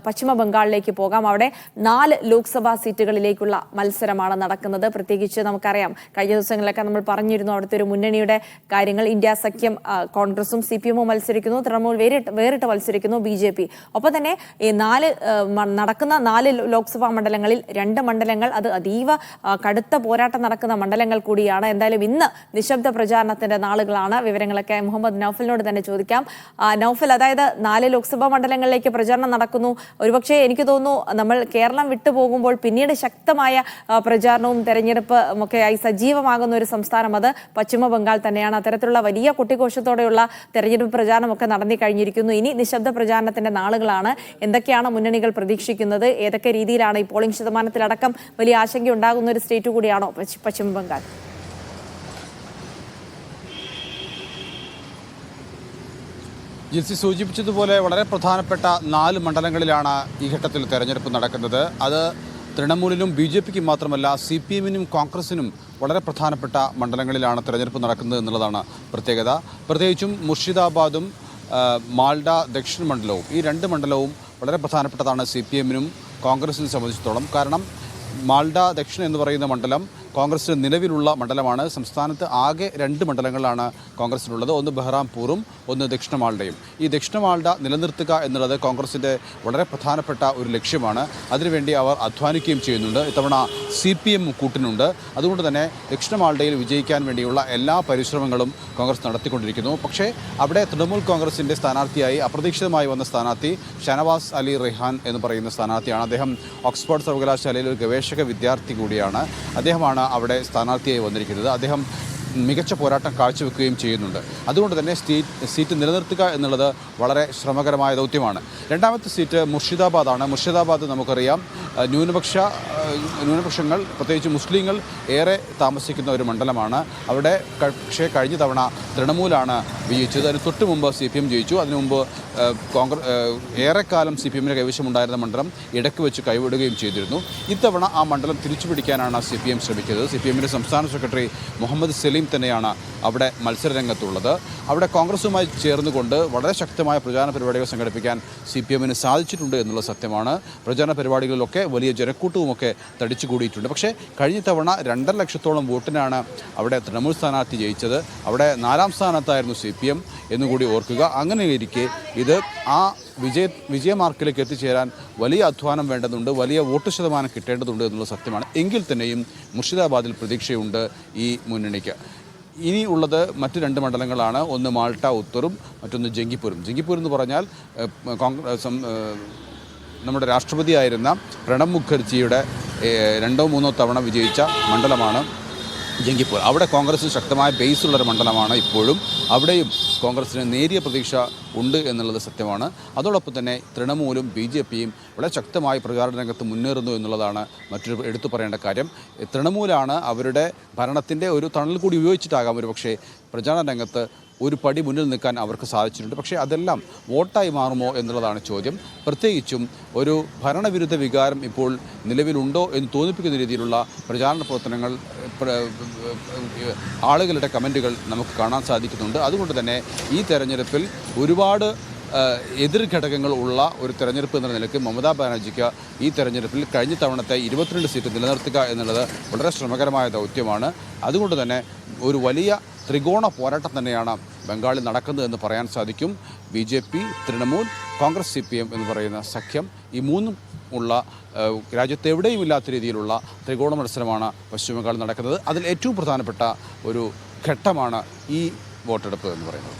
പശ്ചിമ ബംഗാളിലേക്ക് പോകാം. അവിടെ 4 ലോക്സഭാ സീറ്റുകളിലേക്കുള്ള മത്സരമാണ് നടക്കുന്നത്. പ്രത്യേകിച്ച് നമുക്കറിയാം, കഴിഞ്ഞ ദിവസങ്ങളിലൊക്കെ നമ്മൾ പറഞ്ഞിരുന്നു അവിടുത്തെ ഒരു മുന്നണിയുടെ കാര്യങ്ങൾ. ഇന്ത്യ സഖ്യം കോൺഗ്രസും CPM മത്സരിക്കുന്നു, തൃണമൂൽ വേറിട്ട് മത്സരിക്കുന്നു, BJP. ഒപ്പം തന്നെ ഈ നടക്കുന്ന 4 ലോക്സഭാ മണ്ഡലങ്ങളിൽ 2 മണ്ഡലങ്ങൾ അത് അതീവ കടുത്ത പോരാട്ടം നടക്കുന്ന മണ്ഡലങ്ങൾ കൂടിയാണ്. എന്തായാലും ഇന്ന് നിശബ്ദ പ്രചാരണത്തിന്റെ നാളുകളാണ്. വിവരങ്ങളൊക്കെ മുഹമ്മദ് നൌഫലിനോട് തന്നെ ചോദിക്കാം. നൌഫൽ, അതായത് 4 ലോക്സഭാ മണ്ഡലങ്ങളിലേക്ക് പ്രചാരണം നടക്കുന്നു. ഒരുപക്ഷെ എനിക്ക് തോന്നുന്നു നമ്മൾ കേരളം വിട്ടുപോകുമ്പോൾ പിന്നീട് ശക്തമായ പ്രചാരണവും തെരഞ്ഞെടുപ്പ് ഒക്കെയായി സജീവമാകുന്ന ഒരു സംസ്ഥാനം അത് പശ്ചിമ ബംഗാൾ തന്നെയാണ്. അത്തരത്തിലുള്ള വലിയ കൊട്ടിഘോഷത്തോടെയുള്ള തെരഞ്ഞെടുപ്പ് പ്രചാരണമൊക്കെ നടന്നു കഴിഞ്ഞിരിക്കുന്നു. ഇനി നിശബ്ദ പ്രചാരണത്തിന്റെ നാളുകളാണ്. എന്തൊക്കെയാണ് മുന്നണികൾ പ്രതീക്ഷിക്കുന്നത്? ഏതൊക്കെ രീതിയിലാണ് ഈ പോളിംഗ് ശതമാനത്തിലടക്കം വലിയ ആശങ്ക ഉണ്ടാകുന്ന ഒരു സ്റ്റേറ്റ് കൂടിയാണോ പശ്ചിമ ബംഗാൾ? ജിൽസി സൂചിപ്പിച്ചതുപോലെ വളരെ പ്രധാനപ്പെട്ട 4 മണ്ഡലങ്ങളിലാണ് ഈ ഘട്ടത്തിൽ തെരഞ്ഞെടുപ്പ് നടക്കുന്നത്. അത് തൃണമൂലിനും BJPക്കും മാത്രമല്ല CPMനും കോൺഗ്രസിനും വളരെ പ്രധാനപ്പെട്ട മണ്ഡലങ്ങളിലാണ് തെരഞ്ഞെടുപ്പ് നടക്കുന്നത് എന്നുള്ളതാണ് പ്രത്യേകത. പ്രത്യേകിച്ചും മുർഷിദാബാദും മാൽഡ ദക്ഷിണ മണ്ഡലവും, ഈ 2 മണ്ഡലവും വളരെ പ്രധാനപ്പെട്ടതാണ് CPMനും കോൺഗ്രസിനെ സംബന്ധിച്ചിടത്തോളം. കാരണം മാൽഡ ദക്ഷിണ എന്ന് പറയുന്ന മണ്ഡലം കോൺഗ്രസിന് നിലവിലുള്ള മണ്ഡലമാണ്. സംസ്ഥാനത്ത് ആകെ 2 മണ്ഡലങ്ങളാണ് കോൺഗ്രസിനുള്ളത്. ഒന്ന് ബഹ്റാംപൂറും ഒന്ന് ദക്ഷിണ മാൽഡയും. ഈ ദക്ഷിണ മാൽഡ നിലനിർത്തുക എന്നുള്ളത് കോൺഗ്രസിൻ്റെ വളരെ പ്രധാനപ്പെട്ട ഒരു ലക്ഷ്യമാണ്. അതിനുവേണ്ടി അവർ അധ്വാനിക്കുകയും ചെയ്യുന്നുണ്ട്. ഇത്തവണ CPM കൂട്ടിനുണ്ട്. അതുകൊണ്ട് തന്നെ ദക്ഷിണ മാൽഡയിൽ വിജയിക്കാൻ വേണ്ടിയുള്ള എല്ലാ പരിശ്രമങ്ങളും കോൺഗ്രസ് നടത്തിക്കൊണ്ടിരിക്കുന്നു. പക്ഷേ അവിടെ തൃണമൂൽ കോൺഗ്രസിൻ്റെ സ്ഥാനാർത്ഥിയായി അപ്രതീക്ഷിതമായി വന്ന സ്ഥാനാർത്ഥി ഷനവാസ് അലി റെഹാൻ എന്ന് പറയുന്ന സ്ഥാനാർത്ഥിയാണ്. അദ്ദേഹം ഓക്സ്ഫോർഡ് സർവകലാശാലയിൽ ഒരു ഗവേഷക വിദ്യാർത്ഥി കൂടിയാണ്. അദ്ദേഹമാണ് അവിടെ സ്ഥാനാർത്ഥിയായി വന്നിരിക്കുന്നത്. അദ്ദേഹം മികച്ച പോരാട്ടം കാഴ്ചവെക്കുകയും ചെയ്യുന്നുണ്ട്. അതുകൊണ്ട് തന്നെ സീറ്റ് നിലനിർത്തുക എന്നുള്ളത് വളരെ ദൗത്യമാണ്. രണ്ടാമത്തെ സീറ്റ് മുർഷിദാബാദാണ്. മുർഷിദാബാദ് നമുക്കറിയാം ന്യൂനപക്ഷങ്ങൾ, പ്രത്യേകിച്ച് മുസ്ലിങ്ങൾ ഏറെ താമസിക്കുന്ന ഒരു മണ്ഡലമാണ്. അവിടെ പക്ഷേ കഴിഞ്ഞ തവണ തൃണമൂലാണ് വിജയിച്ചത്. അതിന് തൊട്ട് മുമ്പ് CPM ജയിച്ചു. അതിനു മുമ്പ് ഏറെക്കാലം CPMൻ്റെ കൈവശമുണ്ടായിരുന്ന മണ്ഡലം ഇടയ്ക്ക് വെച്ച് കൈവിടുകയും ചെയ്തിരുന്നു. ഇത്തവണ ആ മണ്ഡലം തിരിച്ചു പിടിക്കാനാണ് CPM ശ്രമിക്കുന്നത്. CPMൻ്റെ സംസ്ഥാന സെക്രട്ടറി മുഹമ്മദ് സലീം തന്നെയാണ് അവിടെ മത്സരരംഗത്തുള്ളത്. അവിടെ കോൺഗ്രസുമായി ചേർന്നുകൊണ്ട് വളരെ ശക്തമായ പ്രചാരണ പരിപാടികൾ സംഘടിപ്പിക്കാൻ CPMന് സാധിച്ചിട്ടുണ്ട് എന്നുള്ള സത്യമാണ്. പ്രചാരണ പരിപാടികളിലൊക്കെ വലിയ ജനക്കൂട്ടവുമൊക്കെ തടിച്ചുകൂടിയിട്ടുണ്ട്. പക്ഷേ കഴിഞ്ഞ തവണ 2.5 ലക്ഷത്തോളം വോട്ടിനാണ് അവിടെ തൃണമൂൽ സ്ഥാനാർത്ഥി ജയിച്ചത്. അവിടെ 4ാം സ്ഥാനത്തായിരുന്നു CPM എന്നുകൂടി ഓർക്കുക. അങ്ങനെയിരിക്കെ ഇത് ആ വിജയമാർക്കിലേക്ക് എത്തിച്ചേരാൻ വലിയ അധ്വാനം വേണ്ടതുണ്ട്, വലിയ വോട്ട് ശതമാനം കിട്ടേണ്ടതുണ്ട് എന്നുള്ള സത്യമാണ്. എങ്കിൽ തന്നെയും മുർഷിദാബാദിൽ പ്രതീക്ഷയുണ്ട് ഈ മുന്നണിക്ക്. ഇനി ഉള്ളത് മറ്റ് 2 മണ്ഡലങ്ങളാണ്. ഒന്ന് മാൾട്ട ഉത്തറും മറ്റൊന്ന് ജംഗിപൂരും. ജംഗിപൂർ എന്ന് പറഞ്ഞാൽ നമ്മുടെ രാഷ്ട്രപതിയായിരുന്ന പ്രണബ് മുഖർജിയുടെ 2ഓ 3ഓ തവണ വിജയിച്ച മണ്ഡലമാണ് ജംഗിപൂർ. അവിടെ കോൺഗ്രസിന് ശക്തമായ ബേസുള്ളൊരു മണ്ഡലമാണ്. ഇപ്പോഴും അവിടെയും കോൺഗ്രസിന് നേരിയ പ്രതീക്ഷ ഉണ്ട് എന്നുള്ളത് സത്യമാണ്. അതോടൊപ്പം തന്നെ തൃണമൂലും BJPയും വളരെ ശക്തമായി പ്രചാരണ രംഗത്ത് മുന്നേറുന്നു എന്നുള്ളതാണ് മറ്റൊരു എടുത്തു പറയേണ്ട കാര്യം. തൃണമൂലാണ് അവരുടെ ഭരണത്തിൻ്റെ ഒരു തണൽ കൂടി ഉപയോഗിച്ചിട്ടാകാം ഒരു പക്ഷേ പ്രചാരണ രംഗത്ത് ഒരു പടി മുന്നിൽ നിൽക്കാൻ അവർക്ക് സാധിച്ചിട്ടുണ്ട്. പക്ഷേ അതെല്ലാം വോട്ടായി മാറുമോ എന്നുള്ളതാണ് ചോദ്യം. പ്രത്യേകിച്ചും ഒരു ഭരണവിരുദ്ധ വികാരം ഇപ്പോൾ നിലവിലുണ്ടോ എന്ന് തോന്നിപ്പിക്കുന്ന രീതിയിലുള്ള പ്രചാരണ പ്രവർത്തനങ്ങൾ, ആളുകളുടെ കമൻറ്റുകൾ നമുക്ക് കാണാൻ സാധിക്കുന്നുണ്ട്. അതുകൊണ്ട് തന്നെ ഈ തെരഞ്ഞെടുപ്പിൽ ഒരുപാട് എതിർ ഘടകങ്ങൾ ഉള്ള ഒരു തെരഞ്ഞെടുപ്പ് എന്ന നിലയ്ക്ക് മമതാ ബാനർജിക്ക് ഈ തെരഞ്ഞെടുപ്പിൽ കഴിഞ്ഞ തവണത്തെ 22 സീറ്റ് നിലനിർത്തുക എന്നുള്ളത് വളരെ ശ്രമകരമായ ദൗത്യമാണ്. അതുകൊണ്ട് തന്നെ ഒരു വലിയ ത്രികോണ പോരാട്ടം തന്നെയാണ് ബംഗാളിൽ നടക്കുന്നതെന്ന് പറയാൻ സാധിക്കും. BJP, തൃണമൂൽ, കോൺഗ്രസ്, CPM എന്ന് പറയുന്ന സഖ്യം, ഈ 3ഉം ഉള്ള രാജ്യത്ത് എവിടെയും ഇല്ലാത്ത രീതിയിലുള്ള ത്രികോണ മത്സരമാണ് പശ്ചിമ ബംഗാളിൽ നടക്കുന്നത്. അതിൽ ഏറ്റവും പ്രധാനപ്പെട്ട ഒരു ഘട്ടമാണ് ഈ വോട്ടെടുപ്പ് എന്ന് പറയുന്നത്.